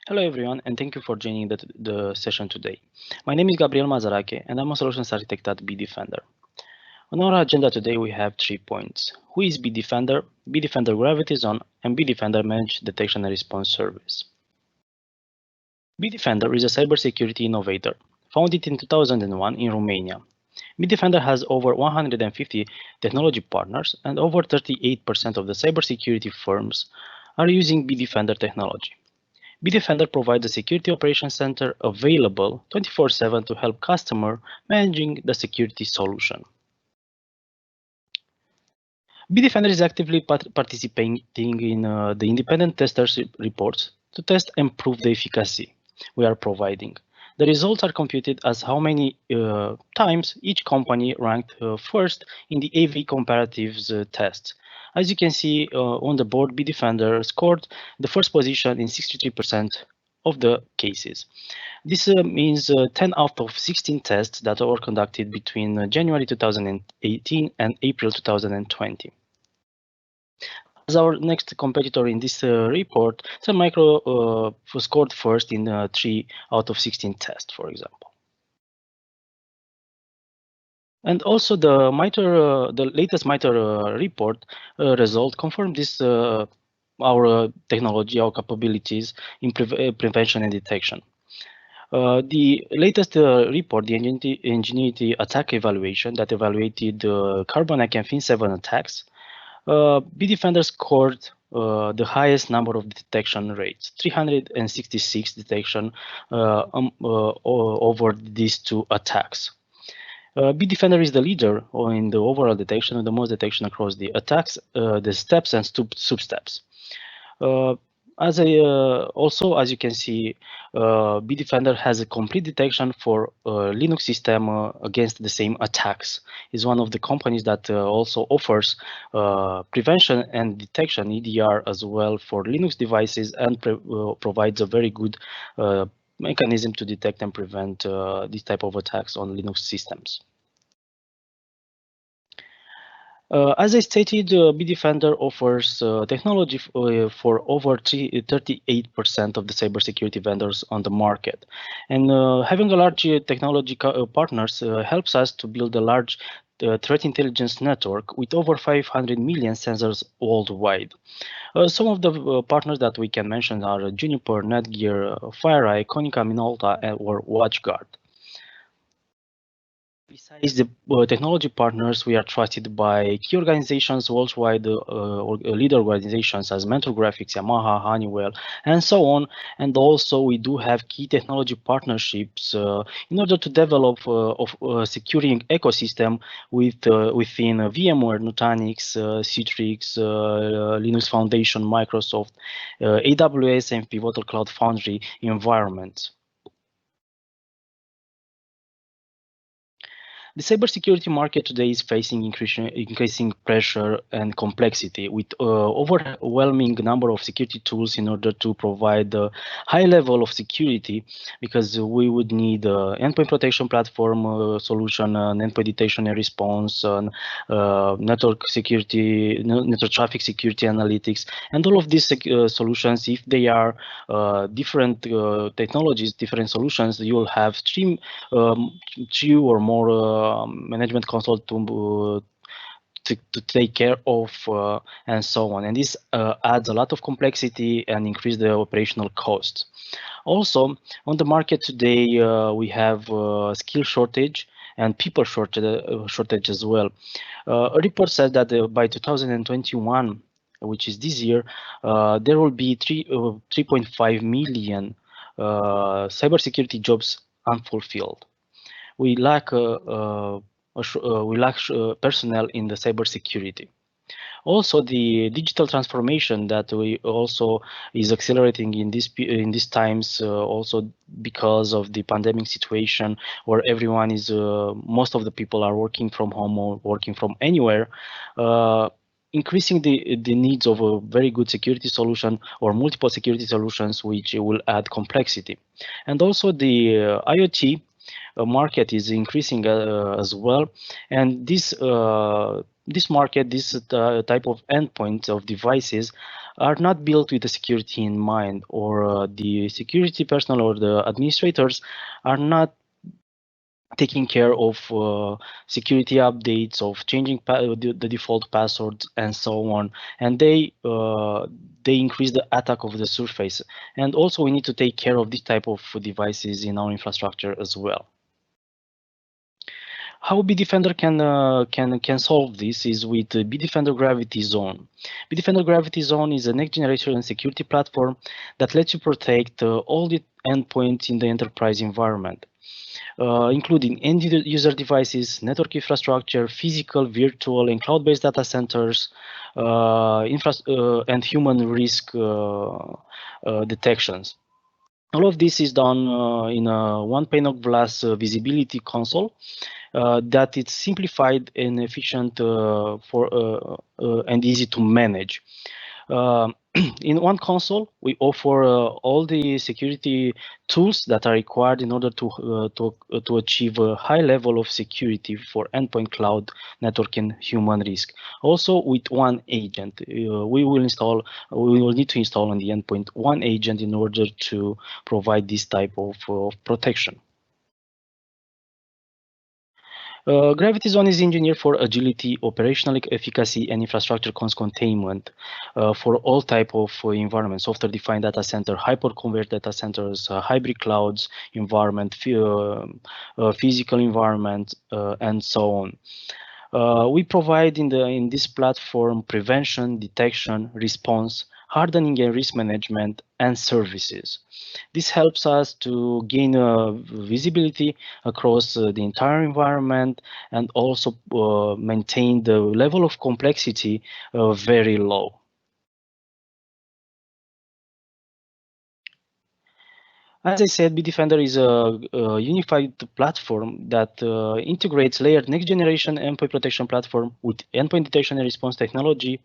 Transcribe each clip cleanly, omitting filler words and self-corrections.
Hello everyone, and thank you for joining the session today. My name is Gabriel Mazarache, and I'm a solutions architect at Bitdefender. On our agenda today, we have 3 points. Who is Bitdefender, Bitdefender GravityZone, and Bitdefender Managed Detection and Response Service? Bitdefender is a cybersecurity innovator, founded in 2001 in Romania. Bitdefender has over 150 technology partners, and over 38% of the cybersecurity firms are using Bitdefender technology. Bitdefender provides a security operations center available 24/7 to help customer managing the security solution. Bitdefender is actively participating in the independent testers reports to test and prove the efficacy we are providing. The results are computed as how many times each company ranked first in the AV comparatives test. As you can see on the board, Bitdefender scored the first position in 63% of the cases. This means 10 out of 16 tests that were conducted between January 2018 and April 2020. As our next competitor in this report, Sun Micro scored first in 3 out of 16 tests, for example. And also the latest MITRE report result confirmed this our technology, our capabilities in prevention and detection. The latest report, the Ingenuity Attack Evaluation that evaluated Carbonite and FIN7 attacks, Bitdefender scored the highest number of detection rates, 366 detection over these two attacks. Bitdefender is the leader in the overall detection and the most detection across the attacks, the steps and sub-steps. As you can see, Bitdefender has a complete detection for Linux system against the same attacks. Is one of the companies that also offers prevention and detection EDR as well for Linux devices and provides a very good mechanism to detect and prevent this type of attacks on Linux systems. As I stated, Bitdefender offers technology for over 38% of the cybersecurity vendors on the market. And having a large technology partners helps us to build a large threat intelligence network with over 500 million sensors worldwide. Some of the partners that we can mention are Juniper, Netgear, FireEye, Konica Minolta, or WatchGuard. Besides the technology partners, we are trusted by key organizations worldwide, lead organizations as Mentor Graphics, Yamaha, Honeywell, and so on. And also we do have key technology partnerships in order to develop a securing ecosystem within VMware, Nutanix, Citrix, Linux Foundation, Microsoft, AWS, and Pivotal Cloud Foundry environments. The cybersecurity market today is facing increasing pressure and complexity with overwhelming number of security tools in order to provide a high level of security, because we would need endpoint protection platform solution, endpoint detection and response, network security, network traffic security analytics, and all of these solutions. If they are different technologies, different solutions, you will have three or more management console to take care of and so on. And this adds a lot of complexity and increase the operational costs. Also, on the market today, we have skill shortage and people shortage as well. A report said that by 2021, which is this year, there will be 3.5 million cybersecurity jobs unfulfilled. We lack personnel in the cybersecurity. Also, the digital transformation that we also is accelerating in these times, also because of the pandemic situation, where everyone is most of the people are working from home or working from anywhere. Increasing the needs of a very good security solution or multiple security solutions, which will add complexity. And also the IoT market is increasing as well, and this market, this type of endpoints of devices are not built with the security in mind, or the security personnel or the administrators are not taking care of security updates, of changing the default passwords and so on, and they increase the attack of the surface. And also we need to take care of this type of devices in our infrastructure as well. How Bitdefender can solve this is with Bitdefender GravityZone. Bitdefender GravityZone is a next generation security platform that lets you protect all the endpoints in the enterprise environment, including end user devices, network infrastructure, physical, virtual, and cloud-based data centers, and human risk detections. All of this is done in a one pane of glass visibility console that it's simplified and efficient and easy to manage. In one console, we offer all the security tools that are required in order to achieve a high level of security for endpoint, cloud, network, and human risk. Also, with one agent, we will need to install on the endpoint one agent in order to provide this type of protection. GravityZone is engineered for agility, operational efficacy, and infrastructure containment for all type of environments: software-defined data center, hyper-converged data centers, hybrid clouds environment, physical environment, and so on. We provide in this platform prevention, detection, response, hardening and risk management, and services. This helps us to gain visibility across the entire environment and also maintain the level of complexity very low. As I said, Bitdefender is a unified platform that integrates layered next-generation endpoint protection platform with endpoint detection and response technology,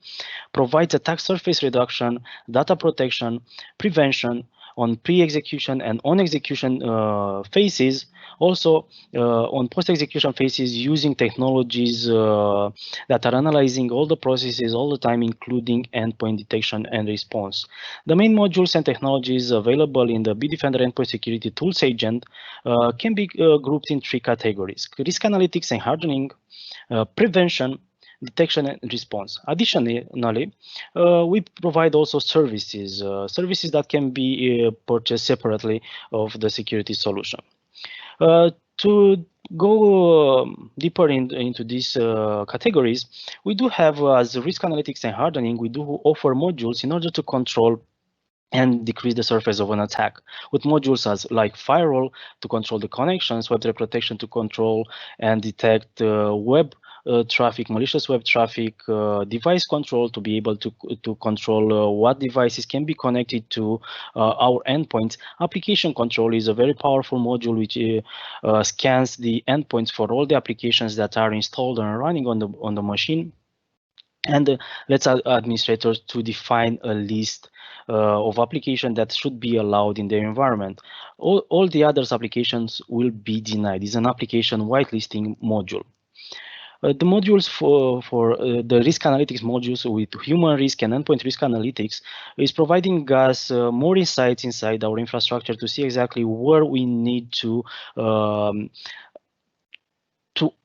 provides attack surface reduction, data protection, prevention on pre-execution and on-execution phases, also on post-execution phases using technologies that are analyzing all the processes all the time, including endpoint detection and response. The main modules and technologies available in the Bitdefender Endpoint Security Tools agent can be grouped in three categories: risk analytics and hardening, prevention, detection and response. Additionally, we provide also services that can be purchased separately of the security solution. To go deeper into these categories, we do have as risk analytics and hardening, we do offer modules in order to control and decrease the surface of an attack, with modules as like firewall to control the connections, web threat protection to control and detect web traffic, malicious web traffic, device control to be able to control what devices can be connected to our endpoints. Application control is a very powerful module which scans the endpoints for all the applications that are installed and running on the machine, and lets administrators to define a list of applications that should be allowed in their environment. All the others applications will be denied. It's an application whitelisting module. The modules for the risk analytics modules with human risk and endpoint risk analytics is providing us more insights inside our infrastructure to see exactly where we need to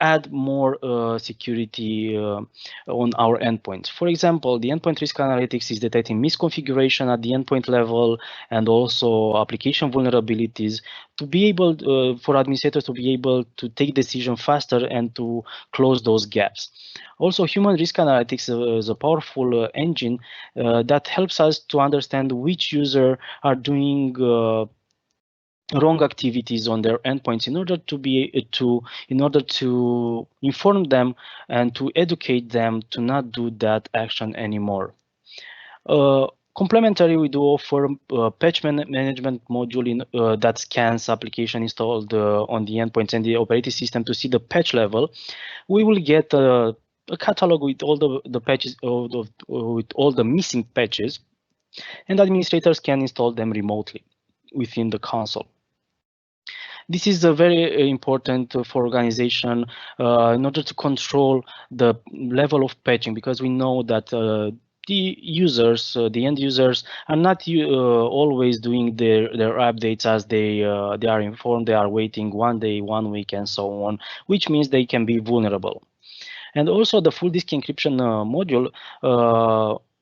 add more security on our endpoints. For example, the endpoint risk analytics is detecting misconfiguration at the endpoint level and also application vulnerabilities to be able for administrators to be able to take decision faster and to close those gaps. Also, human risk analytics is a powerful engine that helps us to understand which user are doing wrong activities on their endpoints in order to inform them and to educate them to not do that action anymore. Complementary, we do offer patch management module that scans application installed on the endpoints and the operating system to see the patch level. We will get a catalog with all the patches with all the missing patches, and administrators can install them remotely within the console. This is very important for organization in order to control the level of patching, because we know that the users, the end users, are not always doing their updates as they are informed. They are waiting 1 day, 1 week, and so on, which means they can be vulnerable. And also the full disk encryption module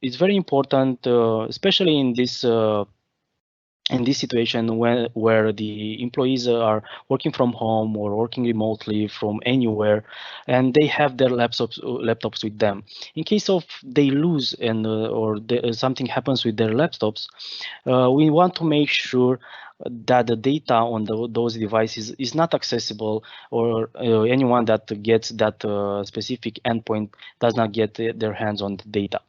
is very important, especially in this situation where the employees are working from home or working remotely from anywhere, and they have their laptops with them. In case of they lose and something happens with their laptops, we want to make sure that the data on those devices is not accessible, or anyone that gets that specific endpoint does not get their hands on the data.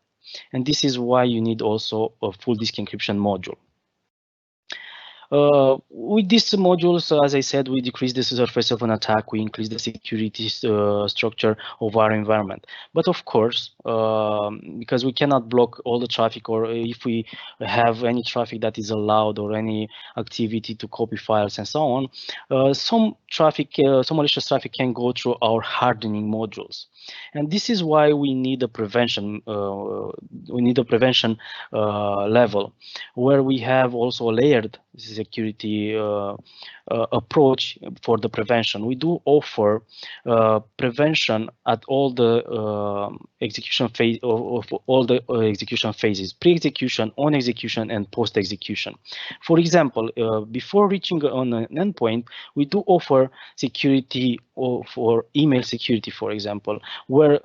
And this is why you need also a full disk encryption module. With these modules, as I said, we decrease the surface of an attack, we increase the security structure of our environment. But of course, because we cannot block all the traffic, or if we have any traffic that is allowed or any activity to copy files and so on, some malicious traffic can go through our hardening modules. And this is why we need a prevention. Level, where we have also a layered security approach for the prevention. We do offer prevention at all the execution phase of all the execution phases: pre-execution, on execution, and post-execution. For example, before reaching on an endpoint, we do offer security for email security, for example, where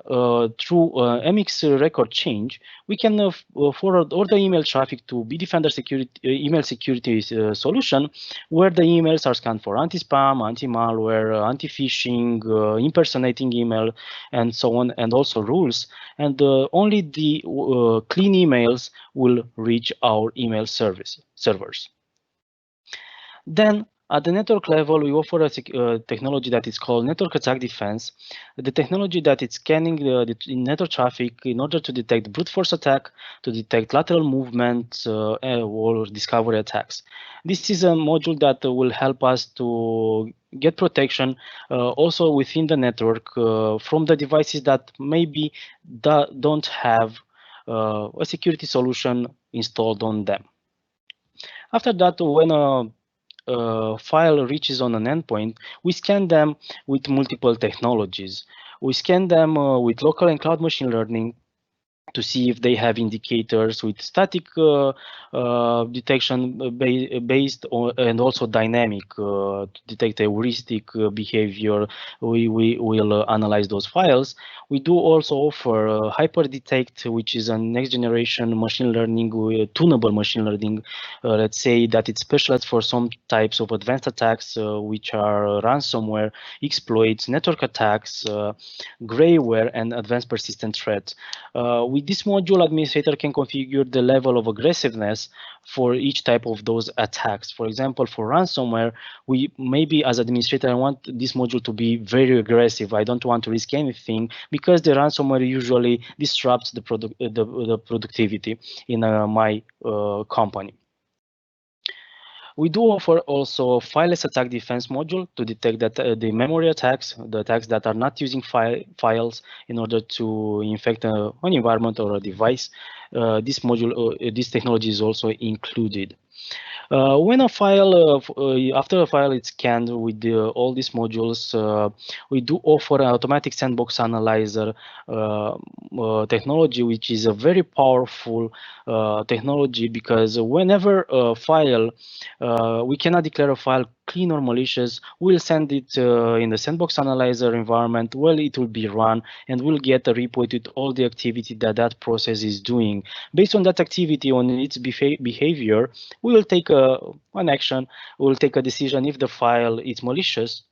through MX record change, we can forward all the email traffic to Bitdefender email security solution, where the emails are scanned for anti-spam, anti-malware, anti-phishing, impersonating email, and so on, and also rules. And only the clean emails will reach our email servers. Then at the network level, we offer a technology that is called network attack defense. The technology that is scanning the network traffic in order to detect brute force attack, to detect lateral movements or discovery attacks. This is a module that will help us to get protection also within the network from the devices that maybe don't have a security solution installed on them. After that, when file reaches on an endpoint, we scan them with multiple technologies. We scan them with local and cloud machine learning to see if they have indicators, with static detection based on, and also dynamic to detect heuristic behavior. We will analyze those files. We do also offer hyper detect, which is a next generation machine learning, tunable machine learning. Let's say that it's specialized for some types of advanced attacks, which are ransomware, exploits, network attacks, grayware, and advanced persistent threats. With this module, administrator can configure the level of aggressiveness for each type of those attacks. For example, for ransomware, we maybe as administrator, I want this module to be very aggressive. I don't want to risk anything, because the ransomware usually disrupts the productivity in my company. We do offer also fileless attack defense module to detect that the memory attacks, the attacks that are not using files in order to infect an environment or a device. This module, this technology is also included. When a file, after a file is scanned with all these modules, we do offer an automatic sandbox analyzer technology, which is a very powerful technology, because whenever a file, we cannot declare a file clean or malicious, we'll send it in the sandbox analyzer environment. Well, it will be run, and we'll get a report with all the activity that process is doing. Based on that activity, on its behavior, we will take an action. We will take a decision if the file is malicious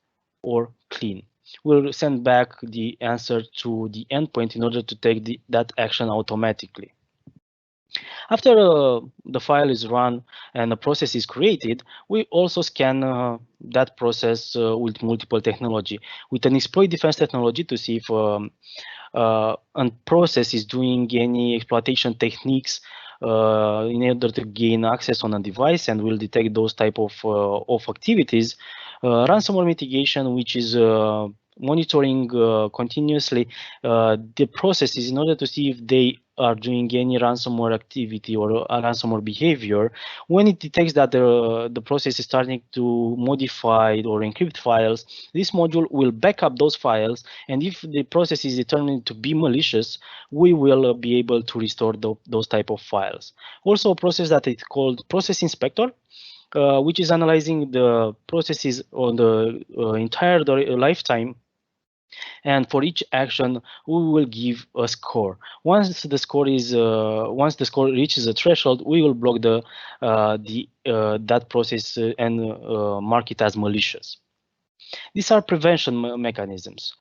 or clean. We'll send back the answer to the endpoint in order to take that action automatically. After the file is run and a process is created, we also scan that process with multiple technology, with an exploit defense technology, to see if a process is doing any exploitation techniques in order to gain access on a device, and will detect those type of activities. Ransomware mitigation, which is monitoring continuously the processes in order to see if they are doing any ransomware activity or a ransomware behavior, when it detects that the process is starting to modify or encrypt files, this module will back up those files, and if the process is determined to be malicious, we will be able to restore those type of files. Also, a process that is called process inspector, which is analyzing the processes on the entire lifetime, and for each action we will give a score. Once the score reaches a threshold, we will block that process and mark it as malicious. These are prevention mechanisms,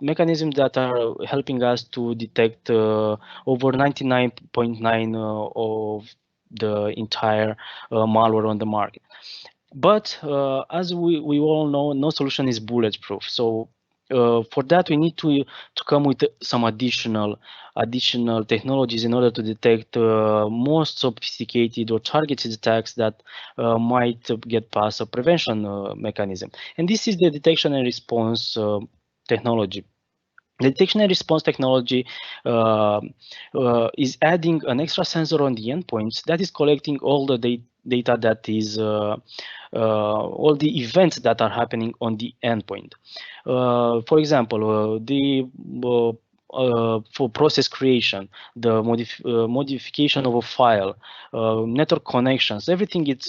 mechanisms that are helping us to detect over 99.9 of the entire malware on the market. But as we all know, no solution is bulletproof. So for that, we need to come with some additional technologies in order to detect more sophisticated or targeted attacks that might get past a prevention mechanism. And this is the detection and response technology. The detection and response technology is adding an extra sensor on the endpoints that is collecting all the data that is all the events that are happening on the endpoint. For example, for process creation, the modification of a file, network connections, everything is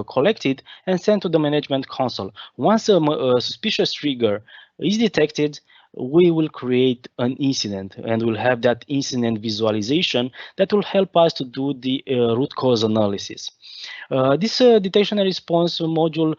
collected and sent to the management console. Once a suspicious trigger is detected, we will create an incident and we'll have that incident visualization that will help us to do the root cause analysis. This detection and response module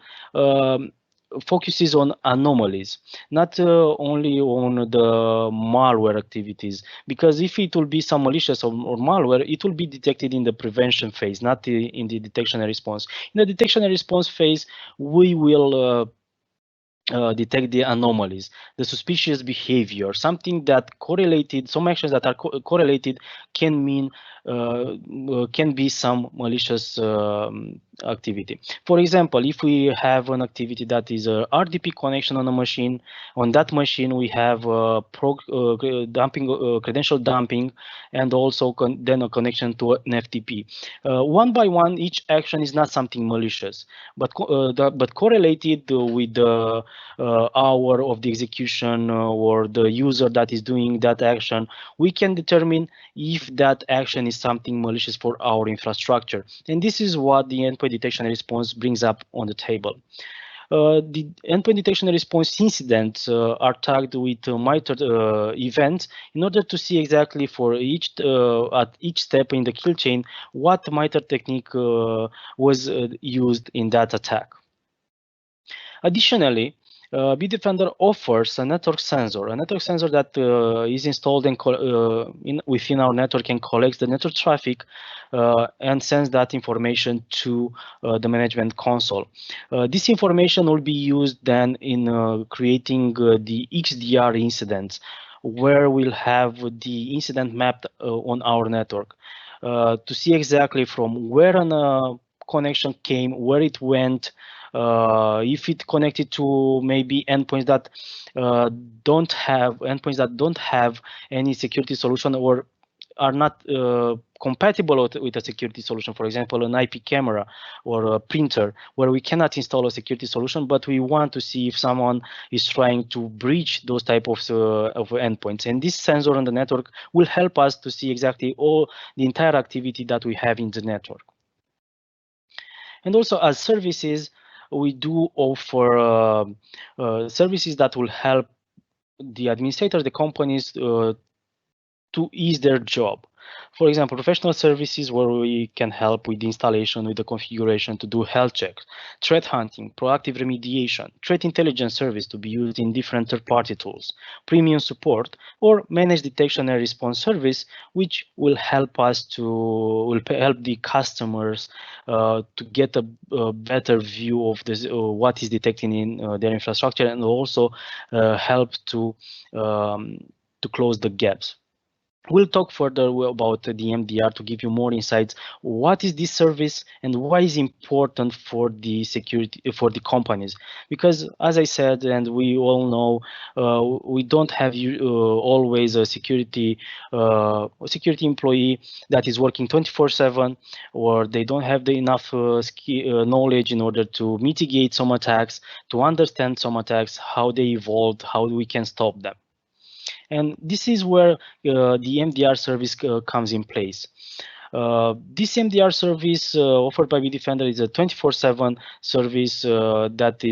focuses on anomalies, not only on the malware activities, because if it will be some malicious or malware, it will be detected in the prevention phase, not in the detection and response. In the detection and response phase, we will detect the anomalies, the suspicious behavior, something that correlated, some actions that are correlated can mean can be some malicious activity. For example, if we have an activity that is a RDP connection on a machine, on that machine we have dumping, credential dumping, and also then a connection to an FTP. One by one, each action is not something malicious, but correlated with the hour of the execution or the user that is doing that action, we can determine if that action is something malicious for our infrastructure. And this is what the endpoint detection and response brings up on the table. The endpoint detection and response incidents are tagged with MITRE events in order to see exactly for each at each step in the kill chain what MITRE technique was used in that attack. Additionally, Bitdefender offers a network sensor that is installed within our network and collects the network traffic and sends that information to the management console. This information will be used then in creating the XDR incidents, where we'll have the incident mapped on our network to see exactly from where a connection came, where it went, if it connected to maybe endpoints that don't have any security solution or are not compatible with a security solution. For example, an IP camera or a printer, where we cannot install a security solution, but we want to see if someone is trying to breach those type of endpoints. And this sensor on the network will help us to see exactly all the entire activity that we have in the network. And also, as services, we do offer services that will help the administrators, the companies, to ease their job. For example, professional services, where we can help with the installation, with the configuration, to do health checks, threat hunting, proactive remediation, threat intelligence service to be used in different third-party tools, premium support, or managed detection and response service, which will help us to help the customers to get a better view of this, what is detecting in their infrastructure, and also help to close the gaps. We'll talk further about the MDR to give you more insights. What is this service and why is important for the security for the companies? Because as I said, and we all know, we don't have always a security employee that is working 24/7, or they don't have the enough knowledge in order to mitigate some attacks, to understand some attacks, how they evolved, how we can stop them. And this is where the MDR service comes in place. This MDR service offered by Bitdefender is a 24/7 service that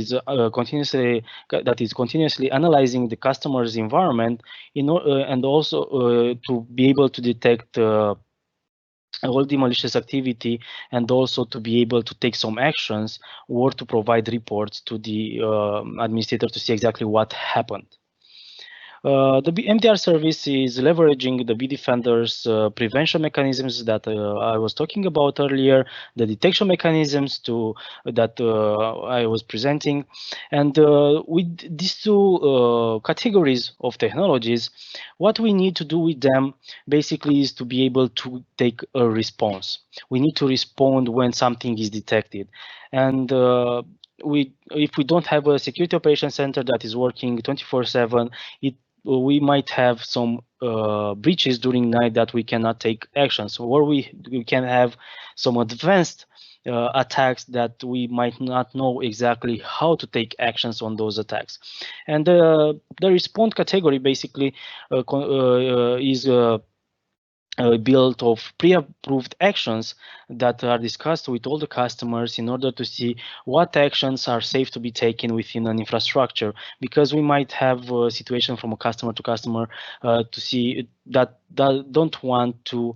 is continuously analyzing the customer's environment and also to be able to detect all the malicious activity, and also to be able to take some actions or to provide reports to the administrator to see exactly what happened. The MDR service is leveraging the Bitdefender's prevention mechanisms that I was talking about earlier, the detection mechanisms that I was presenting, and with these two categories of technologies, what we need to do with them basically is to be able to take a response. We need to respond when something is detected, and if we don't have a security operations center that is working 24/7, we might have some breaches during night that we cannot take actions, or we can have some advanced attacks that we might not know exactly how to take actions on those attacks. And the response category basically is built of pre-approved actions that are discussed with all the customers in order to see what actions are safe to be taken within an infrastructure, because we might have a situation from a customer to customer to see that don't want to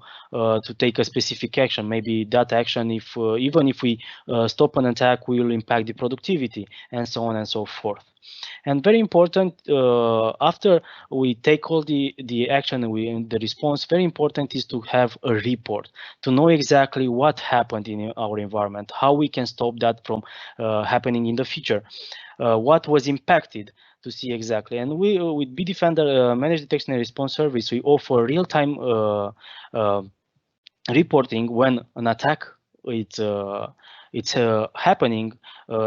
take a specific action. Maybe that action, if even if we stop an attack, will impact the productivity, and so on and so forth. And very important, after we take all the action and the response, very important is to have a report, to know exactly what happened in our environment, how we can stop that from happening in the future, what was impacted, to see exactly. And we, with Bitdefender Managed Detection and Response Service, we offer real-time reporting when an attack it's happening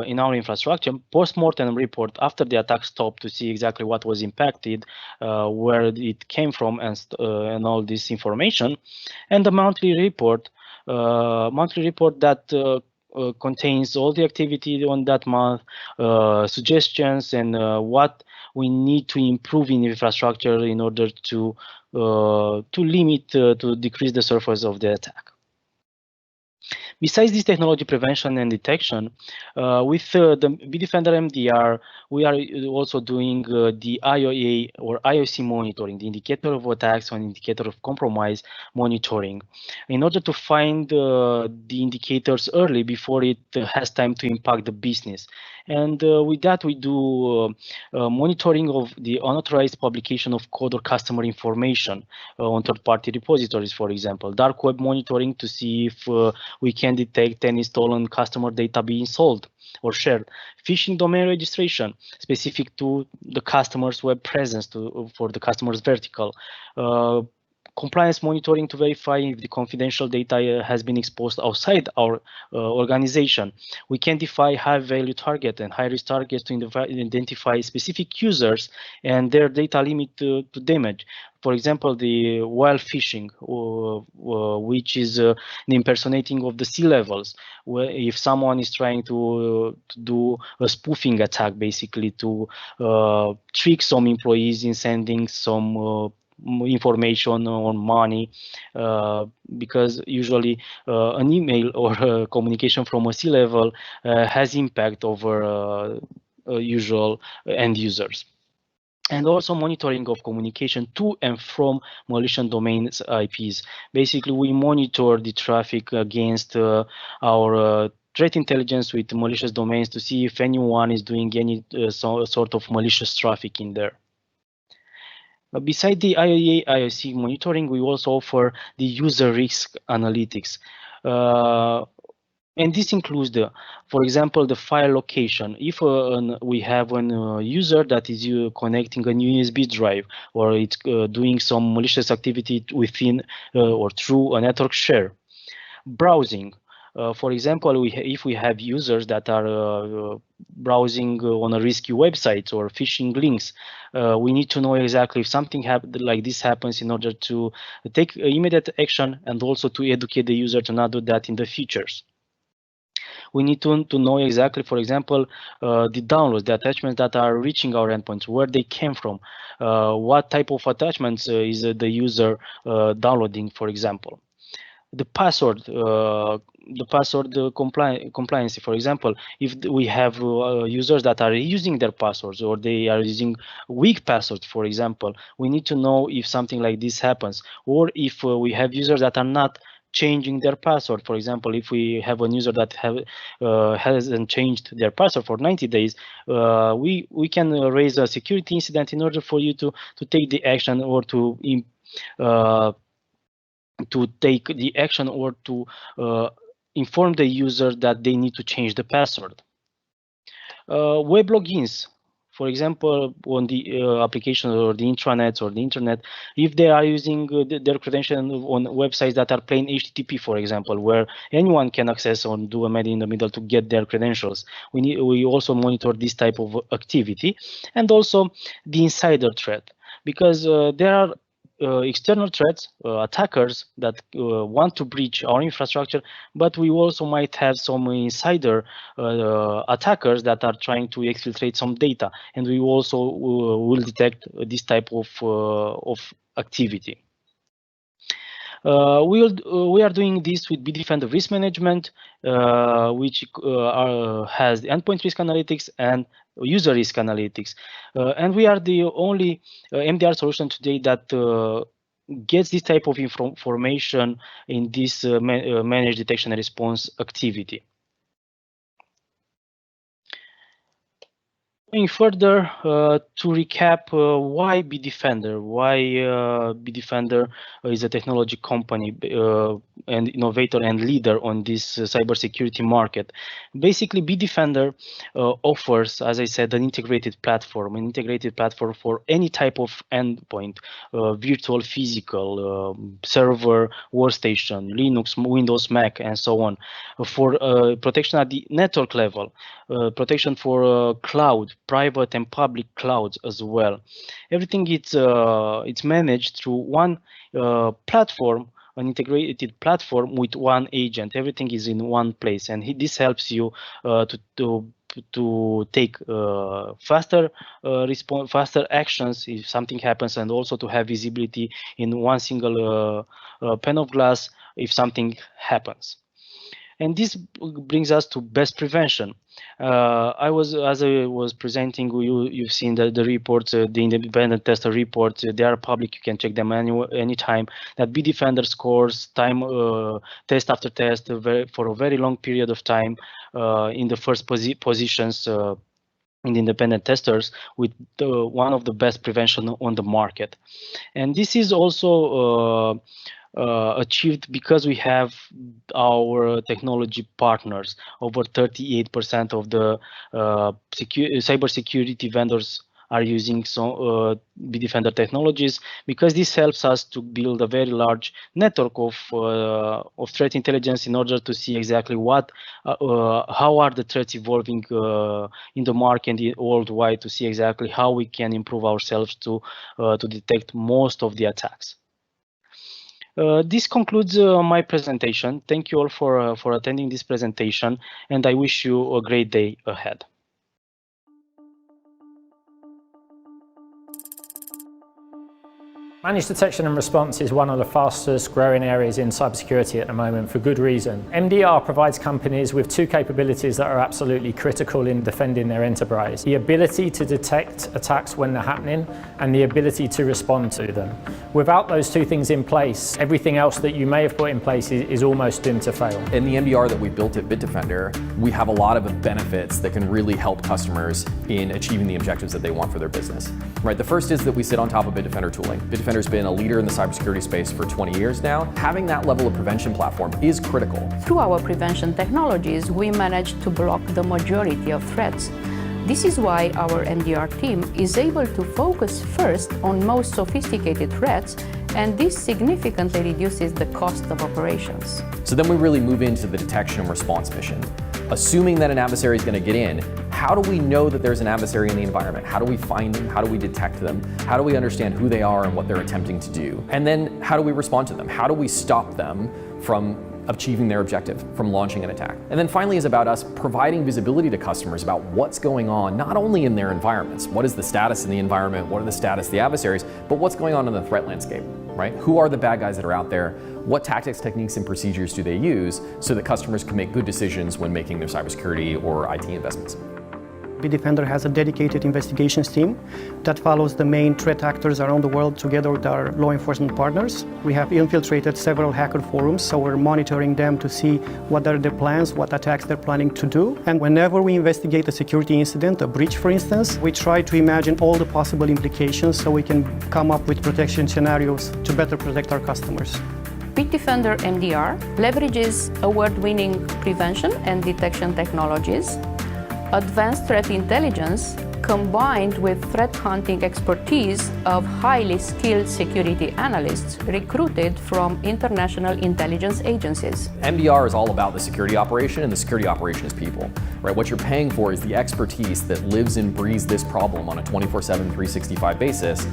in our infrastructure. Post-mortem report after the attack stopped to see exactly what was impacted, where it came from, and all this information, and the monthly report that contains all the activity on that month, suggestions, and what we need to improve in infrastructure in order to limit, to decrease the surface of the attack. Besides this technology prevention and detection, with the Bitdefender MDR, we are also doing the IOA or IOC monitoring, the indicator of attacks or indicator of compromise monitoring, in order to find the indicators early before it has time to impact the business. And with that, we do monitoring of the unauthorized publication of code or customer information on third-party repositories, for example. Dark web monitoring to see if we can detect any stolen customer data being sold or shared. Phishing domain registration specific to the customer's web presence, for the customer's vertical. Compliance monitoring to verify if the confidential data has been exposed outside our organization. We can define high-value target and high-risk targets to identify specific users and their data limit to damage. For example, the while phishing, which is the impersonating of the C-levels, where if someone is trying to do a spoofing attack, basically to trick some employees in sending some information on money, because usually an email or communication from a C-level has impact over usual end users. And also monitoring of communication to and from malicious domains IPs. Basically, we monitor the traffic against our threat intelligence with malicious domains to see if anyone is doing any sort of malicious traffic in there. Beside the IOA IOC monitoring, we also offer the user risk analytics. And this includes for example, the file location. If we have a user that is connecting a USB drive, or it's doing some malicious activity within or through a network share. Browsing. For example, if we have users that are browsing on a risky website or phishing links, we need to know exactly if something like this happens in order to take immediate action, and also to educate the user to not do that in the futures. We need to know exactly, for example, the downloads, the attachments that are reaching our endpoints, where they came from, what type of attachments is the user downloading, for example. The password compliance. For example, if we have users that are using their passwords, or they are using weak passwords, for example, we need to know if something like this happens, or if we have users that are not changing their password. For example, if we have a user that hasn't changed their password for 90 days, we can raise a security incident in order for you to take the action, or to take the action, or to inform the user that they need to change the password. Web logins, for example, on the application or the intranet or the internet, if they are using their credentials on websites that are plain HTTP, for example, where anyone can access or do a man in the middle to get their credentials, we also monitor this type of activity. And also the insider threat, because there are external threats, attackers that want to breach our infrastructure, but we also might have some insider attackers that are trying to exfiltrate some data, and we also will detect this type of activity. We are doing this with Bitdefender Risk Management, which has the endpoint risk analytics and user risk analytics. And we are the only MDR solution today that gets this type of information in this managed detection and response activity. Going further, to recap, why Bitdefender? Why Bitdefender is a technology company and innovator and leader on this cybersecurity market? Basically, Bitdefender offers, as I said, an integrated platform for any type of endpoint, virtual, physical, server, workstation, Linux, Windows, Mac, and so on, for protection at the network level, protection for cloud, private and public clouds as well. Everything it's managed through one platform, an integrated platform with one agent. Everything is in one place, and this helps you to take faster actions if something happens, and also to have visibility in one single pane of glass if something happens. And this brings us to best prevention. As I was presenting, you've seen the reports, the independent tester reports. They are public. You can check them anytime. That Bitdefender scores time test after test for a very long period of time in the first positions in the independent testers, with one of the best prevention on the market. And this is also achieved because we have our technology partners. Over 38% of the cybersecurity vendors are using Bitdefender technologies, because this helps us to build a very large network of threat intelligence in order to see exactly how are the threats evolving in the market and worldwide, to see exactly how we can improve ourselves to detect most of the attacks. This concludes my presentation. Thank you all for attending this presentation, and I wish you a great day ahead. Managed detection and response is one of the fastest growing areas in cybersecurity at the moment, for good reason. MDR provides companies with two capabilities that are absolutely critical in defending their enterprise: the ability to detect attacks when they're happening, and the ability to respond to them. Without those two things in place, everything else that you may have put in place is almost doomed to fail. In the MDR that we built at Bitdefender, we have a lot of benefits that can really help customers in achieving the objectives that they want for their business. Right, the first is that we sit on top of Bitdefender tooling. Bitdefender Bitdefender's been a leader in the cybersecurity space for 20 years now. Having that level of prevention platform is critical. Through our prevention technologies, we manage to block the majority of threats. This is why our MDR team is able to focus first on most sophisticated threats, and this significantly reduces the cost of operations. So then we really move into the detection and response mission. Assuming that an adversary is going to get in, how do we know that there's an adversary in the environment? How do we find them? How do we detect them? How do we understand who they are and what they're attempting to do? And then how do we respond to them? How do we stop them from achieving their objective, from launching an attack? And then finally is about us providing visibility to customers about what's going on, not only in their environments, what is the status in the environment, what are the status of the adversaries, but what's going on in the threat landscape, right? Who are the bad guys that are out there? What tactics, techniques, and procedures do they use so that customers can make good decisions when making their cybersecurity or IT investments? Bitdefender has a dedicated investigations team that follows the main threat actors around the world together with our law enforcement partners. We have infiltrated several hacker forums, so we're monitoring them to see what are their plans, what attacks they're planning to do. And whenever we investigate a security incident, a breach for instance, we try to imagine all the possible implications so we can come up with protection scenarios to better protect our customers. Bitdefender MDR leverages award-winning prevention and detection technologies, advanced threat intelligence combined with threat hunting expertise of highly skilled security analysts recruited from international intelligence agencies. MDR is all about the security operation, and the security operation is people, right? What you're paying for is the expertise that lives and breathes this problem on a 24/7, 365 basis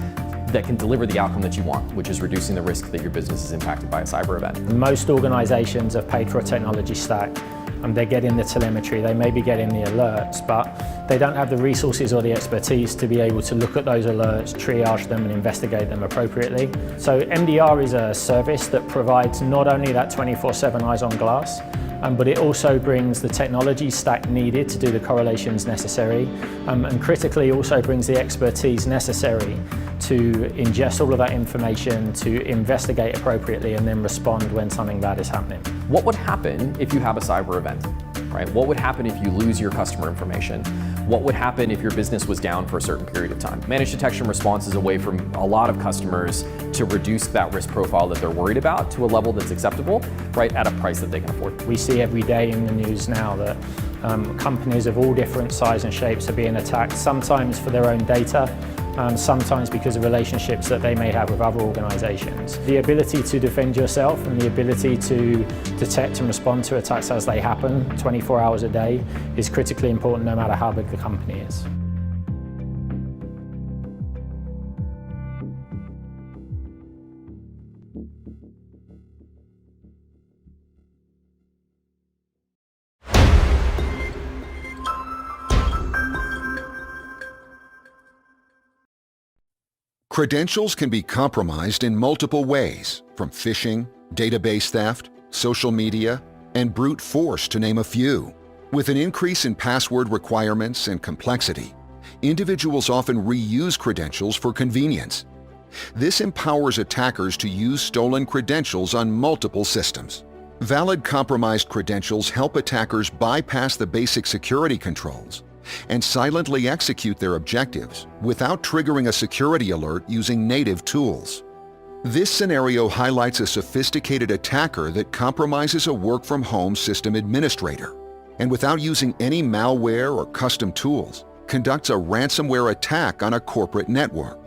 that can deliver the outcome that you want, which is reducing the risk that your business is impacted by a cyber event. Most organizations have paid for a technology stack. They're getting the telemetry, they may be getting the alerts, but they don't have the resources or the expertise to be able to look at those alerts, triage them and investigate them appropriately. So MDR is a service that provides not only that 24/7 eyes on glass, but it also brings the technology stack needed to do the correlations necessary, and critically also brings the expertise necessary to ingest all of that information, to investigate appropriately, and then respond when something bad is happening. What would happen if you have a cyber event, right? What would happen if you lose your customer information? What would happen if your business was down for a certain period of time? Managed detection response is a way for a lot of customers to reduce that risk profile that they're worried about to a level that's acceptable, right, at a price that they can afford. We see every day in the news now that companies of all different sizes and shapes are being attacked, sometimes for their own data, sometimes because of relationships that they may have with other organizations. The ability to defend yourself and the ability to detect and respond to attacks as they happen 24 hours a day is critically important no matter how big the company is. Credentials can be compromised in multiple ways, from phishing, database theft, social media, and brute force to name a few. With an increase in password requirements and complexity, individuals often reuse credentials for convenience. This empowers attackers to use stolen credentials on multiple systems. Valid compromised credentials help attackers bypass the basic security controls and silently execute their objectives without triggering a security alert using native tools. This scenario highlights a sophisticated attacker that compromises a work-from-home system administrator, and without using any malware or custom tools, conducts a ransomware attack on a corporate network.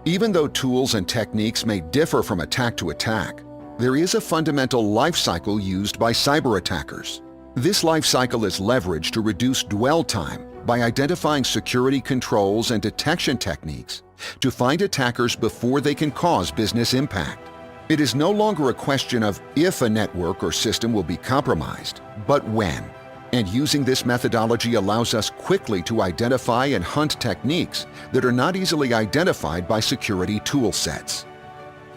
Even though tools and techniques may differ from attack to attack, there is a fundamental life cycle used by cyber attackers. This life cycle is leveraged to reduce dwell time by identifying security controls and detection techniques to find attackers before they can cause business impact. It is no longer a question of if a network or system will be compromised, but when. And using this methodology allows us quickly to identify and hunt techniques that are not easily identified by security tool sets.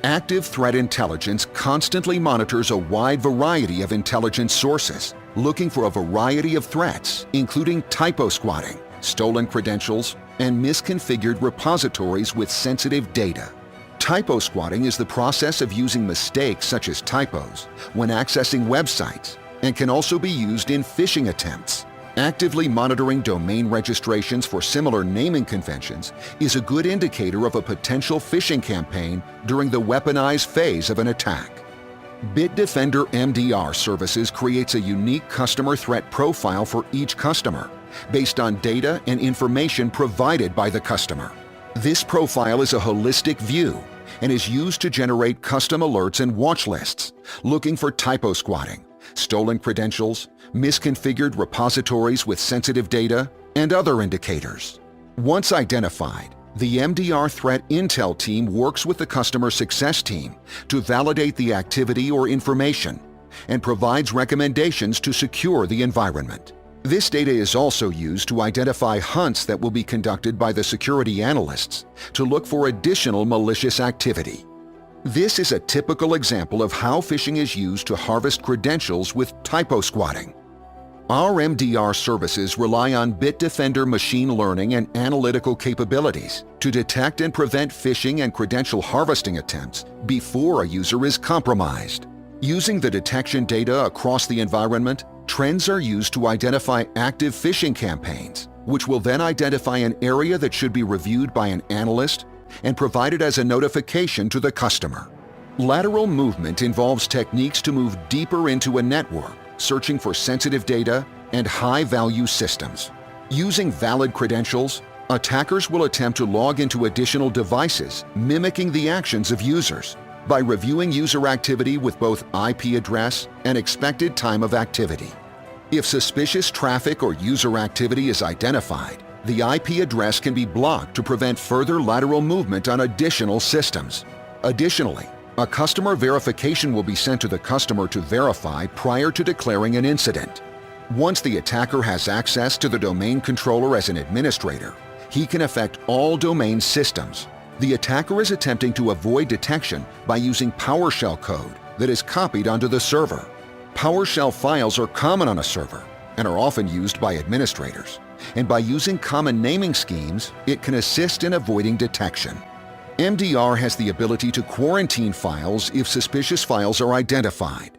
Active threat intelligence constantly monitors a wide variety of intelligence sources, looking for a variety of threats, including typo squatting, stolen credentials, and misconfigured repositories with sensitive data. Typo squatting is the process of using mistakes such as typos when accessing websites and can also be used in phishing attempts. Actively monitoring domain registrations for similar naming conventions is a good indicator of a potential phishing campaign during the weaponized phase of an attack. Bitdefender MDR Services creates a unique customer threat profile for each customer, based on data and information provided by the customer. This profile is a holistic view and is used to generate custom alerts and watch lists, looking for typo squatting, stolen credentials, misconfigured repositories with sensitive data, and other indicators. Once identified, the MDR Threat Intel team works with the customer success team to validate the activity or information and provides recommendations to secure the environment. This data is also used to identify hunts that will be conducted by the security analysts to look for additional malicious activity. This is a typical example of how phishing is used to harvest credentials with typo squatting. Our MDR services rely on Bitdefender machine learning and analytical capabilities to detect and prevent phishing and credential harvesting attempts before a user is compromised. Using the detection data across the environment, trends are used to identify active phishing campaigns, which will then identify an area that should be reviewed by an analyst and provided as a notification to the customer. Lateral movement involves techniques to move deeper into a network, searching for sensitive data and high-value systems. Using valid credentials, attackers will attempt to log into additional devices, mimicking the actions of users, by reviewing user activity with both IP address and expected time of activity. If suspicious traffic or user activity is identified, the IP address can be blocked to prevent further lateral movement on additional systems. Additionally, a customer verification will be sent to the customer to verify prior to declaring an incident. Once the attacker has access to the domain controller as an administrator, he can affect all domain systems. The attacker is attempting to avoid detection by using PowerShell code that is copied onto the server. PowerShell files are common on a server and are often used by administrators, and by using common naming schemes, it can assist in avoiding detection. MDR has the ability to quarantine files if suspicious files are identified.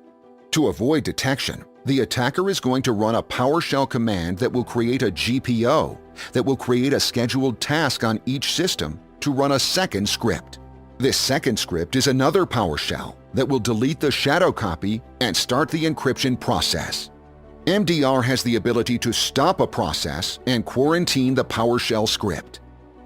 To avoid detection, the attacker is going to run a PowerShell command that will create a GPO that will create a scheduled task on each system to run a second script. This second script is another PowerShell that will delete the shadow copy and start the encryption process. MDR has the ability to stop a process and quarantine the PowerShell script.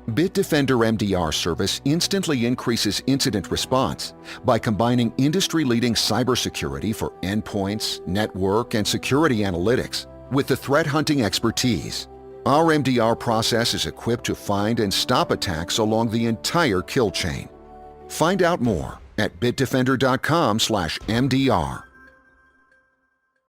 Bitdefender MDR service instantly increases incident response by combining industry-leading cybersecurity for endpoints, network, and security analytics with the threat hunting expertise. Our MDR process is equipped to find and stop attacks along the entire kill chain. Find out more at bitdefender.com/MDR.